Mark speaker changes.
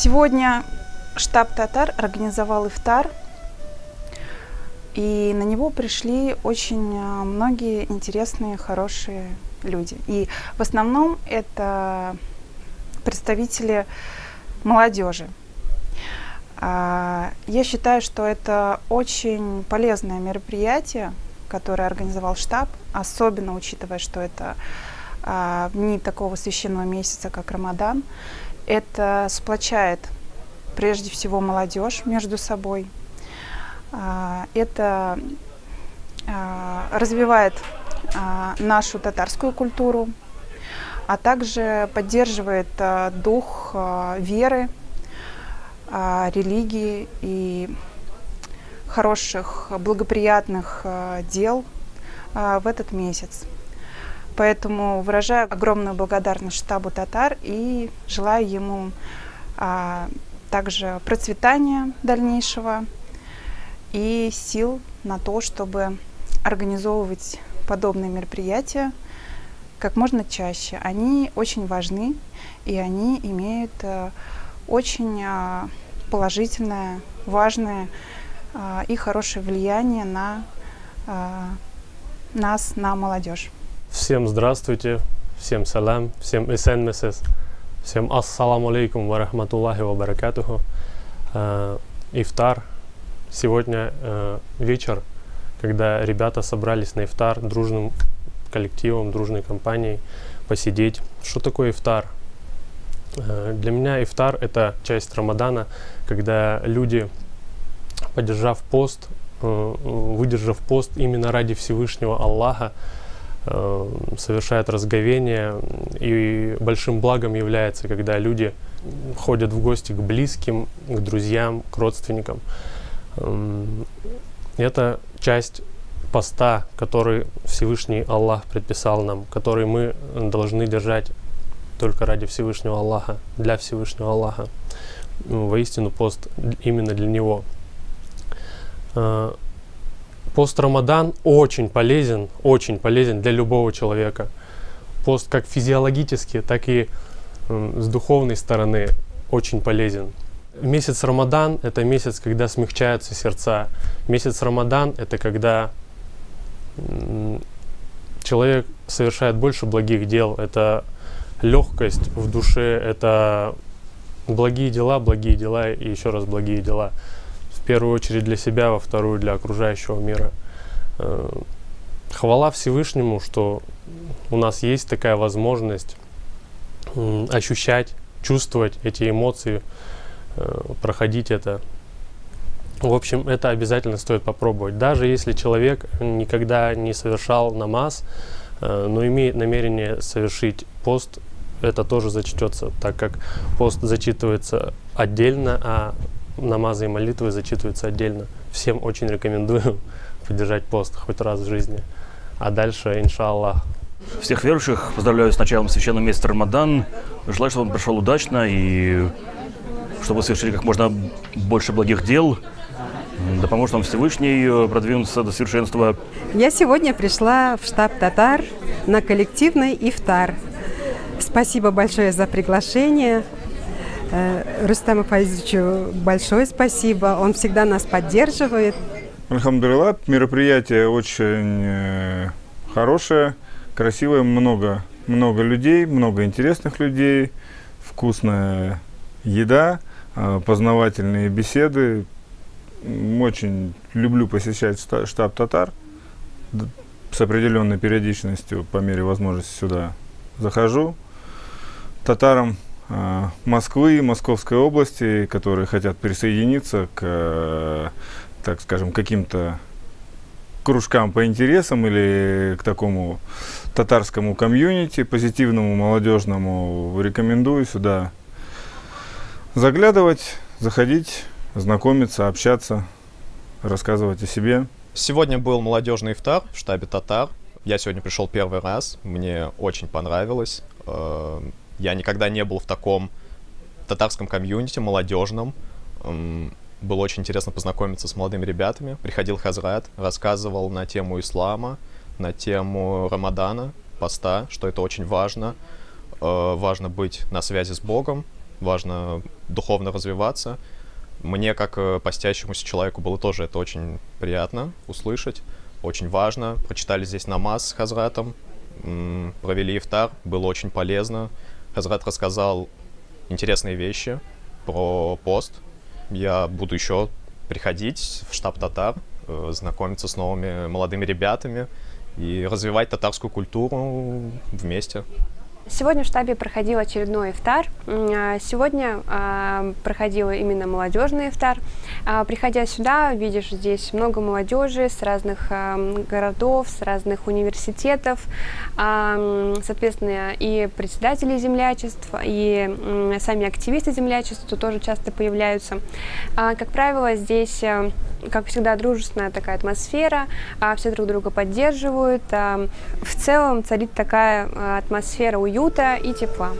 Speaker 1: Сегодня штаб татар организовал ифтар, и на него пришли очень многие интересные, хорошие люди. И в основном это представители молодежи. Я считаю, что это очень полезное мероприятие, которое организовал штаб, особенно учитывая, что это в дни такого священного месяца, как Рамадан. Это сплочает прежде всего молодежь между собой. Это развивает нашу татарскую культуру, а также поддерживает дух веры, религии и хороших, благоприятных дел в этот месяц. Поэтому выражаю огромную благодарность штабу татар и желаю ему также процветания дальнейшего и сил на то, чтобы организовывать подобные мероприятия как можно чаще. Они очень важны, и они имеют очень положительное, важное и хорошее влияние на нас, на молодежь.
Speaker 2: Всем здравствуйте, всем салам, всем эсен-месес, всем ассаламу алейкум ва рахматуллахи ва баракатуху. Ифтар. Сегодня вечер, когда ребята собрались на ифтар дружным коллективом, дружной компанией посидеть. Что такое ифтар? Для меня ифтар — это часть Рамадана, когда люди, поддержав пост, выдержав пост именно ради Всевышнего Аллаха, совершают разговение, и большим благом является, когда люди ходят в гости к близким, к друзьям, к родственникам. Это часть поста, который Всевышний Аллах предписал нам, который мы должны держать только ради Всевышнего Аллаха, для Всевышнего Аллаха. Воистину пост именно для Него. Пост Рамадан очень полезен для любого человека. Пост как физиологически, так и с духовной стороны очень полезен. Месяц Рамадан — это месяц, когда смягчаются сердца. Месяц Рамадан — это когда человек совершает больше благих дел. Это легкость в душе, это благие дела и еще раз благие дела. В первую очередь для себя, во вторую для окружающего мира. Хвала Всевышнему, что у нас есть такая возможность ощущать, чувствовать эти эмоции, проходить это. В общем, это обязательно стоит попробовать. Даже если человек никогда не совершал намаз, но имеет намерение совершить пост, это тоже зачтется, так как пост зачитывается отдельно, а намазы и молитвы зачитываются отдельно. Всем очень рекомендую поддержать пост хоть раз в жизни. А дальше, иншаллах.
Speaker 3: Всех верующих поздравляю с началом священного месяца Рамадан. Желаю, чтобы он прошел удачно и чтобы вы совершили как можно больше благих дел. Да поможет нам Всевышний продвинуться до совершенства.
Speaker 4: Я сегодня пришла в штаб татар на коллективный ифтар. Спасибо большое за приглашение. Рустаму Фаизовичу большое спасибо. Он всегда нас поддерживает.
Speaker 5: Альхамдулилlah, мероприятие очень хорошее, красивое, много людей, много интересных людей, вкусная еда, познавательные беседы. Очень люблю посещать штаб татар. С определенной периодичностью, по мере возможности, сюда захожу. Татарам Москвы, Московской области, которые хотят присоединиться к, так скажем, каким-то кружкам по интересам или к такому татарскому комьюнити, позитивному, молодежному, рекомендую сюда заглядывать, заходить, знакомиться, общаться, рассказывать о себе.
Speaker 6: Сегодня был молодежный ифтар в штабе татар. Я сегодня пришел первый раз, мне очень понравилось. Я никогда не был в таком татарском комьюнити, молодежном. Было очень интересно познакомиться с молодыми ребятами. Приходил хазрат, рассказывал на тему ислама, на тему Рамадана, поста, что это очень важно. Важно быть на связи с Богом, важно духовно развиваться. Мне, как постящемуся человеку, было тоже это очень приятно услышать, очень важно. Прочитали здесь намаз с Хазратом, провели ифтар, было очень полезно. Хазрат рассказал интересные вещи про пост. Я буду еще приходить в штаб татар, знакомиться с новыми молодыми ребятами и развивать татарскую культуру вместе.
Speaker 7: Сегодня в штабе проходил очередной ифтар. Сегодня проходил именно молодежный ифтар. Приходя сюда, видишь здесь много молодежи с разных городов, с разных университетов, соответственно, и председатели землячеств, и сами активисты землячества тут тоже часто появляются. Как правило, здесь, как всегда, дружественная такая атмосфера, все друг друга поддерживают. В целом царит такая атмосфера уюта и тепла.